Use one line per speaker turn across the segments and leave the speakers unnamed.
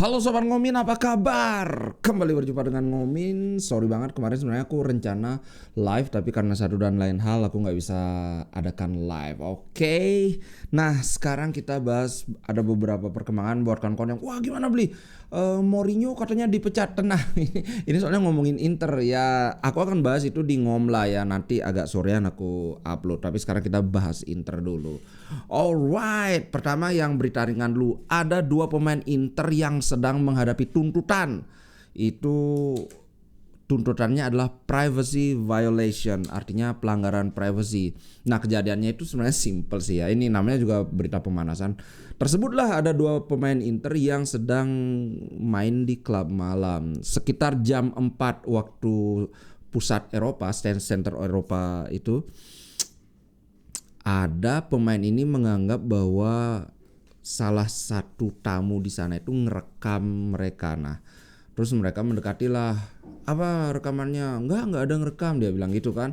Halo Sobat Ngomin, apa kabar? Kembali berjumpa dengan Ngomin. Sorry banget, kemarin sebenarnya aku rencana live, tapi karena satu dan lain hal aku nggak bisa adakan live. Oke. Nah sekarang kita bahas ada beberapa perkembangan buat kawan-kawan yang wah gimana beli Mourinho katanya dipecat. Nah ini soalnya ngomongin Inter ya. Aku akan bahas itu di Ngomla ya, nanti agak sorean aku upload. Tapi sekarang kita bahas Inter dulu. Alright, pertama yang berita ringan dulu. Ada dua pemain Inter yang sedang menghadapi tuntutan. Itu tuntutannya adalah privacy violation, artinya pelanggaran privacy. Nah kejadiannya itu sebenarnya simple sih ya. Ini namanya juga berita pemanasan. Tersebutlah ada dua pemain Inter yang sedang main di klub malam. Sekitar jam 4 waktu pusat Eropa, center Eropa itu. Ada pemain ini menganggap bahwa salah satu tamu di sana itu ngerekam mereka. Nah, terus mereka mendekatilah, apa rekamannya? Enggak ada ngerekam, dia bilang gitu kan.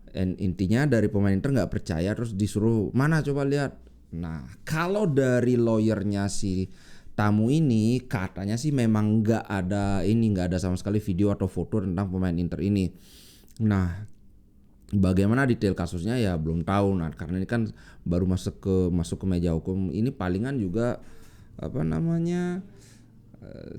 Dan intinya dari pemain Inter nggak percaya, terus disuruh mana coba lihat. Nah, kalau dari lawyernya si tamu ini katanya sih memang nggak ada sama sekali video atau foto tentang pemain Inter ini. Nah, bagaimana detail kasusnya ya belum tahu. Nah, karena ini kan baru masuk ke meja hukum, ini palingan juga apa namanya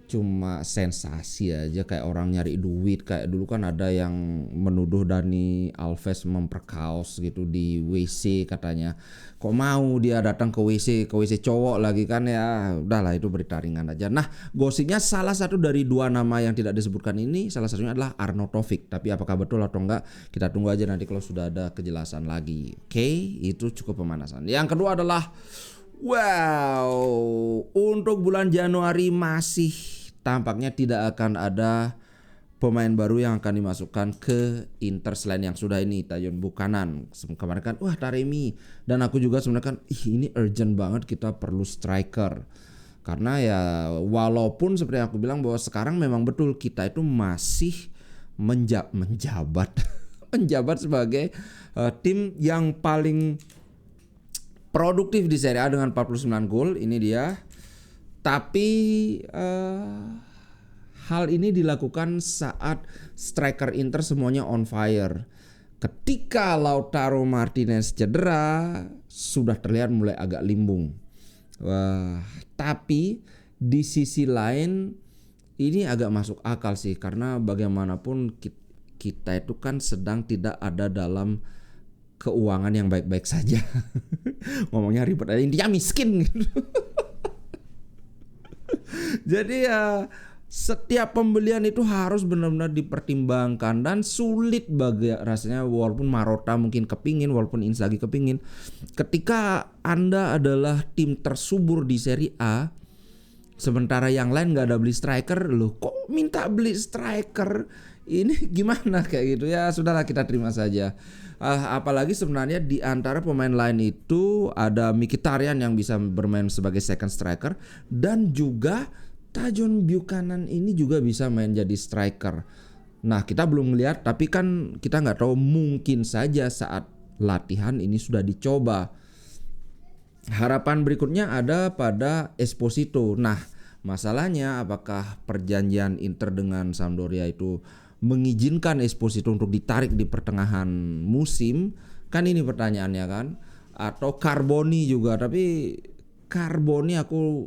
cuma sensasi aja, kayak orang nyari duit. Kayak dulu kan ada yang menuduh Dani Alves memperkaos gitu di WC katanya. Kok mau dia datang ke WC cowok lagi kan, ya udahlah itu berita ringan aja. Nah, gosipnya salah satu dari dua nama yang tidak disebutkan ini, salah satunya adalah Arnautovic. Tapi apakah betul atau enggak, kita tunggu aja nanti kalau sudah ada kejelasan lagi. Oke, itu cukup pemanasan. Yang kedua adalah wow, untuk bulan Januari masih tampaknya tidak akan ada pemain baru yang akan dimasukkan ke Inter selain yang sudah ini, Tajon Buchanan. Kemarin kan wah Taremi, dan aku juga sebenarnya kan ini urgent banget, kita perlu striker. Karena ya walaupun seperti yang aku bilang bahwa sekarang memang betul kita itu masih menjabat menjabat sebagai tim yang paling produktif di Serie A dengan 49 gol, ini dia. Tapi hal ini dilakukan saat striker Inter semuanya on fire. Ketika Lautaro Martinez cedera, sudah terlihat mulai agak limbung. Wah, tapi di sisi lain ini agak masuk akal sih, karena bagaimanapun kita itu kan sedang tidak ada dalam keuangan yang baik-baik saja. Ngomongnya ribet aja, intinya miskin gitu. Jadi ya setiap pembelian itu harus benar-benar dipertimbangkan, dan sulit bagi rasanya, walaupun Marotta mungkin kepingin, walaupun Inzaghi kepingin. Ketika Anda adalah tim tersubur di Serie A, sementara yang lain gak ada beli striker, loh kok minta beli striker? Ini gimana kayak gitu ya, sudahlah kita terima saja. Apalagi sebenarnya di antara pemain lain itu ada Mkhitaryan yang bisa bermain sebagai second striker, dan juga Tajon Buchanan ini juga bisa main jadi striker. Nah kita belum melihat, tapi kan kita nggak tahu, mungkin saja saat latihan ini sudah dicoba. Harapan berikutnya ada pada Esposito. Nah masalahnya apakah perjanjian Inter dengan Sampdoria itu mengizinkan Esposito untuk ditarik di pertengahan musim? Kan ini pertanyaannya kan. Atau Carboni juga, tapi Carboni aku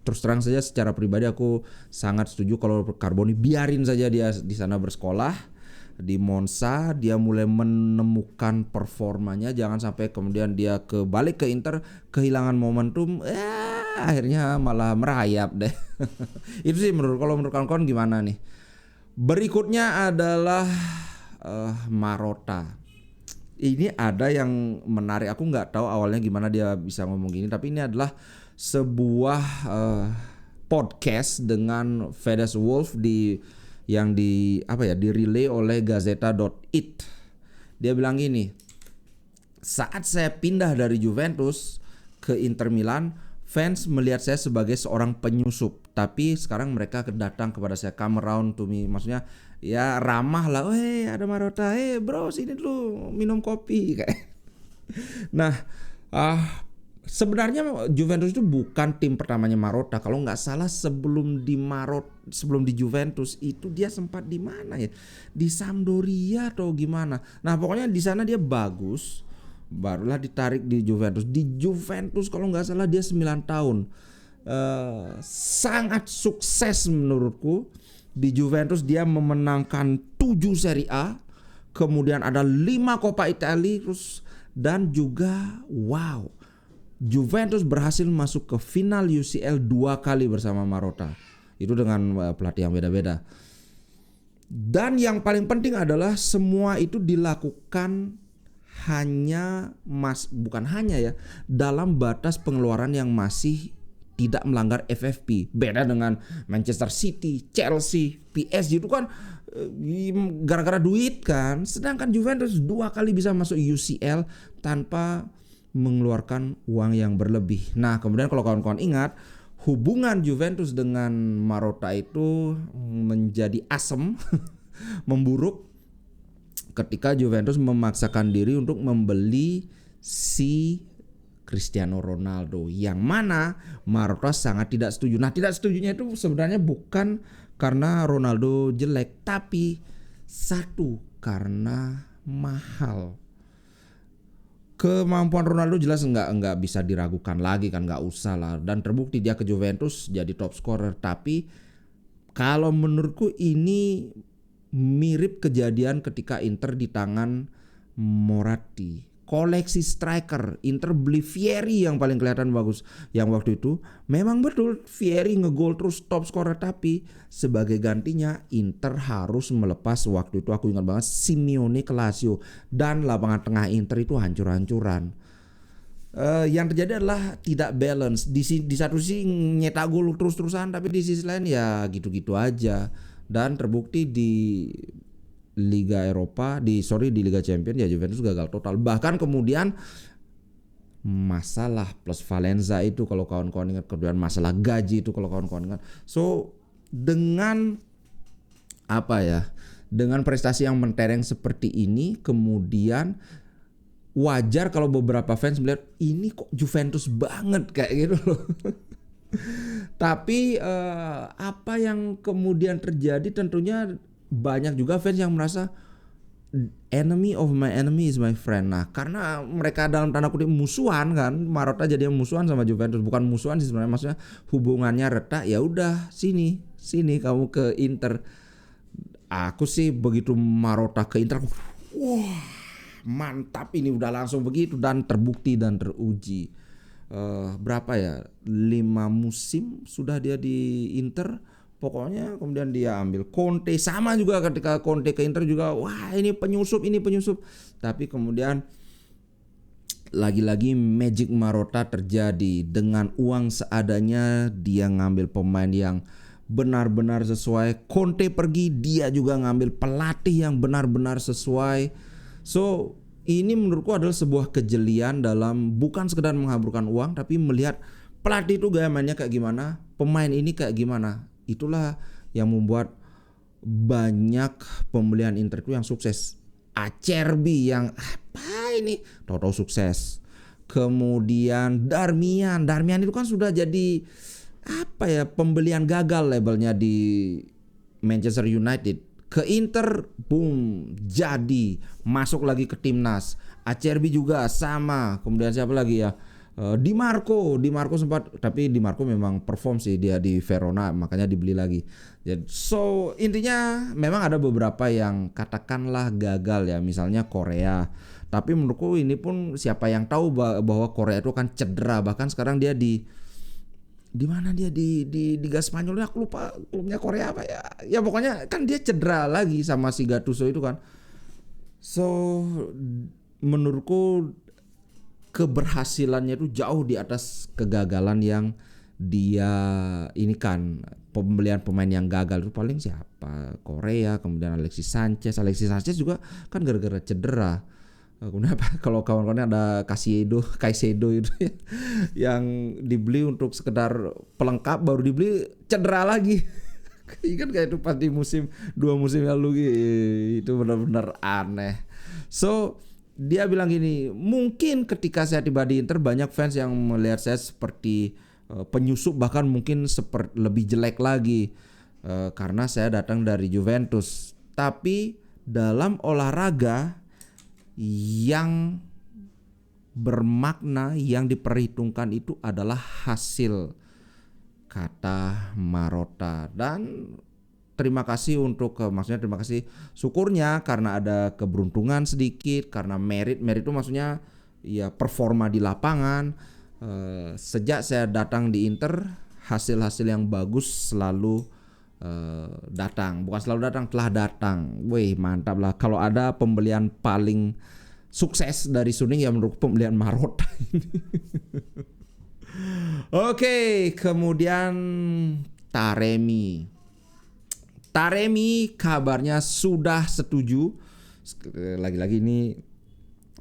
terus terang saja secara pribadi aku sangat setuju kalau Carboni biarin saja dia di sana bersekolah di Monza, dia mulai menemukan performanya, jangan sampai kemudian dia balik ke Inter kehilangan momentum, akhirnya malah merayap deh. Itu sih kalau menurut kawan-kawan gimana nih? Berikutnya adalah Marotta. Ini ada yang menarik, aku nggak tahu awalnya gimana dia bisa ngomong gini, tapi ini adalah sebuah podcast dengan Fedez Wolf yang direlay oleh Gazzetta.it. Dia bilang gini, saat saya pindah dari Juventus ke Inter Milan, fans melihat saya sebagai seorang penyusup, tapi sekarang mereka datang kepada saya, come around to me, maksudnya ya ramah lah, ada Marotta, bro sini dulu minum kopi kayak. Nah Sebenarnya Juventus itu bukan tim pertamanya Marotta. Kalau nggak salah sebelum di Juventus itu dia sempat di mana ya? Di Sampdoria atau gimana? Nah pokoknya di sana dia bagus. Barulah ditarik di Juventus. Di Juventus kalau nggak salah dia 9 tahun. Sangat sukses menurutku. Di Juventus dia memenangkan 7 Serie A. Kemudian ada 5 Coppa Italia dan juga Juventus berhasil masuk ke final UCL 2 kali bersama Marotta. Itu dengan pelatih yang beda-beda. Dan yang paling penting adalah semua itu dilakukan bukan hanya ya, dalam batas pengeluaran yang masih tidak melanggar FFP. Beda dengan Manchester City, Chelsea, PSG itu kan gara-gara duit kan. Sedangkan Juventus 2 kali bisa masuk UCL tanpa mengeluarkan uang yang berlebih. Nah kemudian kalau kawan-kawan ingat, hubungan Juventus dengan Marotta itu menjadi asam memburuk ketika Juventus memaksakan diri untuk membeli si Cristiano Ronaldo, yang mana Marotta sangat tidak setuju. Nah tidak setujunya itu sebenarnya bukan karena Ronaldo jelek, tapi satu, karena mahal. Kemampuan Ronaldo jelas nggak bisa diragukan lagi kan, nggak usah lah. Dan terbukti dia ke Juventus jadi top scorer. Tapi kalau menurutku ini mirip kejadian ketika Inter di tangan Moratti. Koleksi striker, Inter beli Vieri yang paling kelihatan bagus. Yang waktu itu memang betul Vieri ngegol terus top scorer, tapi sebagai gantinya Inter harus melepas waktu itu, aku ingat banget, Simeone ke Lazio, dan lapangan tengah Inter itu hancur-hancuran. Yang terjadi adalah tidak balance. Di satu sisi nyetak gol terus-terusan, tapi di sisi lain ya gitu-gitu aja. Dan terbukti di Liga Eropa, di Liga Champions ya Juventus gagal total. Bahkan kemudian masalah plus Valenza itu kalau kawan-kawan ingat, kemudian masalah gaji itu kalau kawan-kawan ingat. So dengan dengan prestasi yang mentereng seperti ini, kemudian wajar kalau beberapa fans melihat ini kok Juventus banget kayak gitu loh. Tapi apa yang kemudian terjadi, tentunya banyak juga fans yang merasa enemy of my enemy is my friend. Nah karena mereka dalam tanda kutip musuhan kan, Marotta jadi musuhan sama Juventus. Bukan musuhan sih sebenarnya, maksudnya hubungannya retak. Ya udah sini kamu ke Inter. Aku sih begitu Marotta ke Inter, wah mantap, ini udah langsung begitu. Dan terbukti dan teruji. Berapa ya, 5 musim sudah dia di Inter. Pokoknya kemudian dia ambil Conte, sama juga ketika Conte ke Inter juga, wah ini penyusup. Tapi kemudian lagi-lagi magic Marotta terjadi. Dengan uang seadanya dia ngambil pemain yang benar-benar sesuai. Conte pergi, dia juga ngambil pelatih yang benar-benar sesuai. So ini menurutku adalah sebuah kejelian dalam bukan sekedar menghaburkan uang, tapi melihat pelatih itu gaya mainnya kayak gimana, pemain ini kayak gimana. Itulah yang membuat banyak pembelian Inter itu yang sukses. Acerbi yang apa ini, tahu-tahu sukses. Kemudian Darmian itu kan sudah jadi pembelian gagal labelnya di Manchester United. Ke Inter, boom, jadi masuk lagi ke timnas. Acerbi juga sama. Kemudian siapa lagi ya? Di Marco sempat, tapi Di Marco memang perform sih dia di Verona, makanya dibeli lagi. So intinya memang ada beberapa yang katakanlah gagal ya, misalnya Korea. Tapi menurutku ini pun siapa yang tahu bahwa Korea itu kan cedera. Bahkan sekarang dia di mana dia di Liga Spanyol, aku lupa klubnya Korea apa ya. Ya pokoknya kan dia cedera lagi sama si Gattuso itu kan. So menurutku keberhasilannya itu jauh di atas kegagalan yang dia ini kan. Pembelian pemain yang gagal itu paling siapa? Korea, kemudian Alexis Sanchez juga kan gara-gara cedera. Kemudian kalau kawan-kawannya ada Caicedo itu yang dibeli untuk sekedar pelengkap, baru dibeli cedera lagi. Ingat kayak itu pas di 2 musim lalu, itu benar-benar aneh. So dia bilang gini, mungkin ketika saya tiba di Inter banyak fans yang melihat saya seperti penyusup, bahkan mungkin seperti lebih jelek lagi karena saya datang dari Juventus. Tapi dalam olahraga yang bermakna, yang diperhitungkan itu adalah hasil, kata Marotta. Dan terima kasih untuk maksudnya terima kasih syukurnya karena ada keberuntungan sedikit, karena merit itu maksudnya ya performa di lapangan. Sejak saya datang di Inter, hasil-hasil yang bagus selalu datang, bukan selalu datang, telah datang. Wih, mantap lah. Kalau ada pembelian paling sukses dari Suning ya menurut pembelian Marotta. Oke, kemudian Taremi kabarnya sudah setuju. Lagi-lagi ini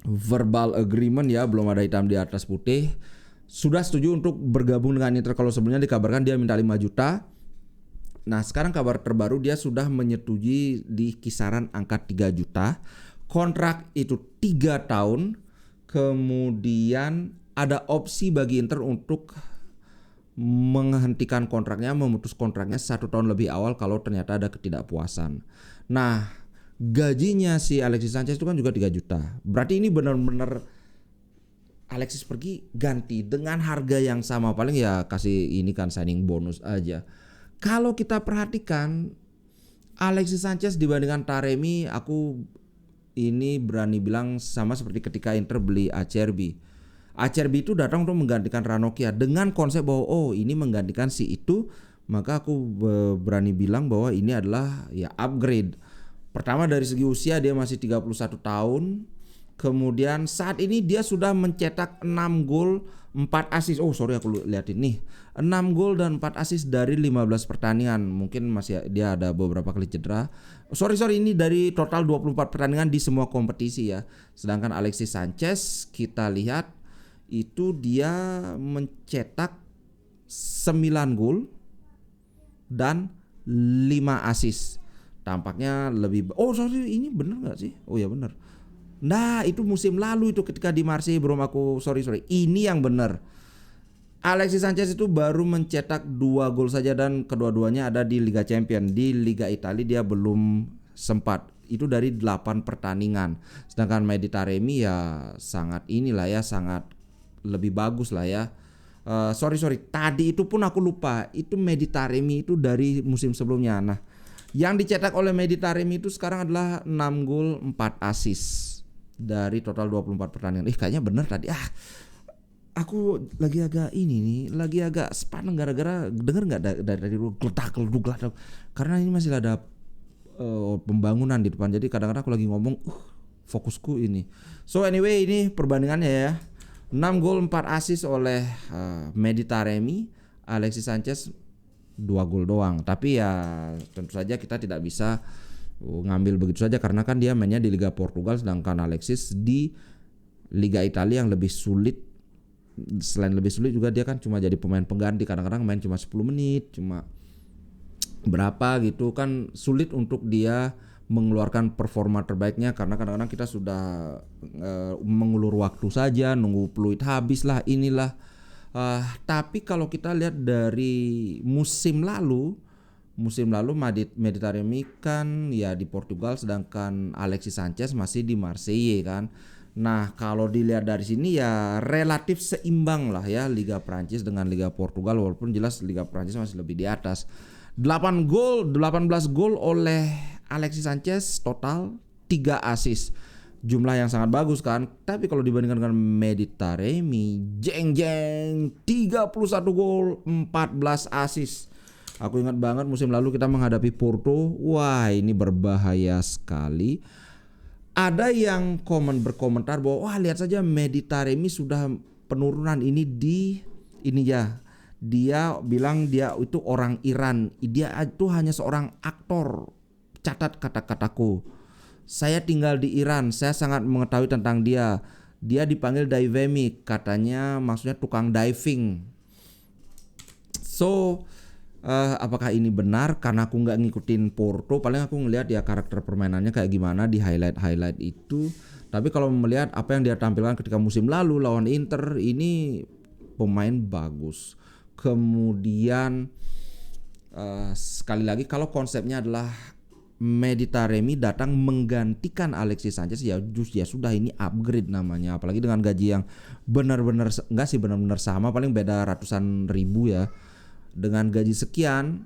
verbal agreement ya, belum ada hitam di atas putih. Sudah setuju untuk bergabung dengan Inter. Kalau sebelumnya dikabarkan dia minta 5 juta. Nah, sekarang kabar terbaru dia sudah menyetujui di kisaran angka 3 juta. Kontrak itu 3 tahun. Kemudian ada opsi bagi Inter untuk menghentikan kontraknya, memutus kontraknya 1 tahun lebih awal kalau ternyata ada ketidakpuasan. Nah, gajinya si Alexis Sanchez itu kan juga 3 juta. Berarti ini benar-benar Alexis pergi ganti dengan harga yang sama, paling ya kasih ini kan signing bonus aja. Kalau kita perhatikan Alexis Sanchez dibandingkan Taremi, aku ini berani bilang sama seperti ketika Inter beli Acerbi. Acerbi itu datang untuk menggantikan Ranocchia dengan konsep bahwa ini menggantikan si itu, maka aku berani bilang bahwa ini adalah ya upgrade. Pertama dari segi usia dia masih 31 tahun. Kemudian saat ini dia sudah mencetak 6 gol 4 assist. Aku liatin nih. 6 gol dan 4 assist dari 15 pertandingan. Mungkin masih dia ada beberapa kali cedera. Ini dari total 24 pertandingan di semua kompetisi ya. Sedangkan Alexis Sanchez kita lihat itu dia mencetak 9 gol dan 5 assist. Tampaknya lebih ini bener gak sih? Oh ya bener. Nah itu musim lalu itu ketika di Marseille bro, aku ini yang bener. Alexis Sanchez itu baru mencetak 2 gol saja dan kedua-duanya ada di Liga Champions. Di Liga Italia dia belum sempat. Itu dari 8 pertandingan. Sedangkan Mehdi Taremi ya sangat lebih bagus lah ya. Tadi itu pun aku lupa. Itu Mehdi Taremi itu dari musim sebelumnya. Nah, yang dicetak oleh Mehdi Taremi itu sekarang adalah 6 gol 4 assist dari total 24 pertandingan. Kayaknya bener tadi. Aku lagi agak sepaneng gara-gara denger nggak dari geletak. Karena ini masih ada pembangunan di depan. Jadi kadang-kadang aku lagi ngomong fokusku ini. So anyway, ini perbandingannya ya. 6 gol 4 assist oleh Mehdi Taremi. Alexis Sanchez 2 gol doang. Tapi ya tentu saja kita tidak bisa ngambil begitu saja karena kan dia mainnya di Liga Portugal, sedangkan Alexis di Liga Italia yang lebih sulit. Selain lebih sulit juga dia kan cuma jadi pemain pengganti, kadang-kadang main cuma 10 menit, cuma berapa gitu kan, sulit untuk dia mengeluarkan performa terbaiknya karena kadang-kadang kita sudah mengulur waktu saja, nunggu peluit habis lah inilah. Tapi kalau kita lihat dari musim lalu Mehdi Taremi kan ya di Portugal, sedangkan Alexis Sanchez masih di Marseille kan. Nah kalau dilihat dari sini ya relatif seimbang lah ya Liga Prancis dengan Liga Portugal, walaupun jelas Liga Prancis masih lebih di atas. 18 gol oleh Alexis Sanchez, total 3 assist. Jumlah yang sangat bagus kan. Tapi kalau dibandingkan dengan Mehdi Taremi, 31 gol 14 assist. Aku ingat banget musim lalu kita menghadapi Porto. Wah, ini berbahaya sekali. Ada yang berkomentar bahwa lihat saja Mehdi Taremi sudah penurunan ini ya. Dia bilang dia itu orang Iran. Dia itu hanya seorang aktor. Catat kata-kataku. Saya tinggal di Iran. Saya sangat mengetahui tentang dia. Dia dipanggil Divemi. Katanya maksudnya tukang diving. So apakah ini benar? Karena aku nggak ngikutin Porto, paling aku ngelihat ya karakter permainannya kayak gimana di highlight itu. Tapi kalau melihat apa yang dia tampilkan ketika musim lalu lawan Inter, ini pemain bagus. Kemudian sekali lagi kalau konsepnya adalah Mehdi Taremi datang menggantikan Alexis Sanchez, ya sudah, ini upgrade namanya, apalagi dengan gaji yang benar-benar enggak sih benar-benar sama, paling beda ratusan ribu ya. Dengan gaji sekian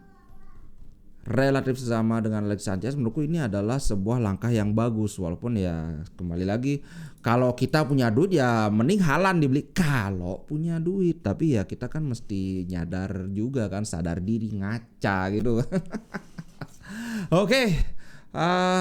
relatif sama dengan Alexis Sanchez, menurutku ini adalah sebuah langkah yang bagus. Walaupun ya kembali lagi, kalau kita punya duit ya mending Haaland dibeli kalau punya duit, tapi ya kita kan mesti nyadar juga kan, sadar diri, ngaca gitu. Oke,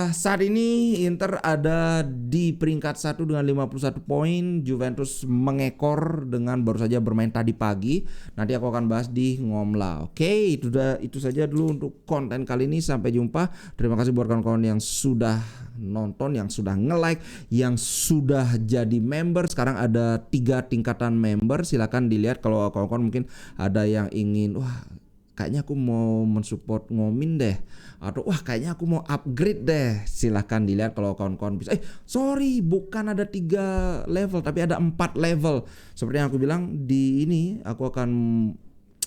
saat ini Inter ada di peringkat 1 dengan 51 poin. Juventus mengekor dengan baru saja bermain tadi pagi. Nanti aku akan bahas di Ngomla. Oke, itu saja dulu untuk konten kali ini. Sampai jumpa. Terima kasih buat kawan-kawan yang sudah nonton, yang sudah nge-like, yang sudah jadi member. Sekarang ada 3 tingkatan member. Silakan dilihat kalau kawan-kawan mungkin ada yang ingin, wah kayaknya aku mau mensupport Ngomin deh, atau wah kayaknya aku mau upgrade deh, silahkan dilihat kalau kawan-kawan bisa. Sorry, bukan ada 3 level tapi ada 4 level. Seperti yang aku bilang di ini, aku akan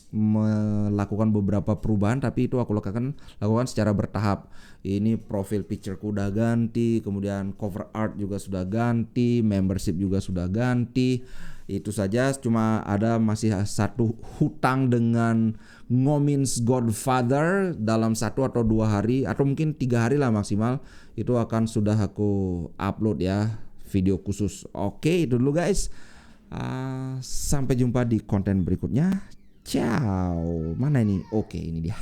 melakukan beberapa perubahan, tapi itu aku lakukan secara bertahap. Ini profil pictureku udah ganti, kemudian cover art juga sudah ganti, membership juga sudah ganti. Itu saja, cuma ada masih satu hutang dengan Ngomin's Godfather dalam 1 atau 2 hari atau mungkin 3 hari lah maksimal, itu akan sudah aku upload ya video khusus. Oke, itu dulu guys. Sampai jumpa di konten berikutnya. Ciao. Mana ini? Oke, ini dia.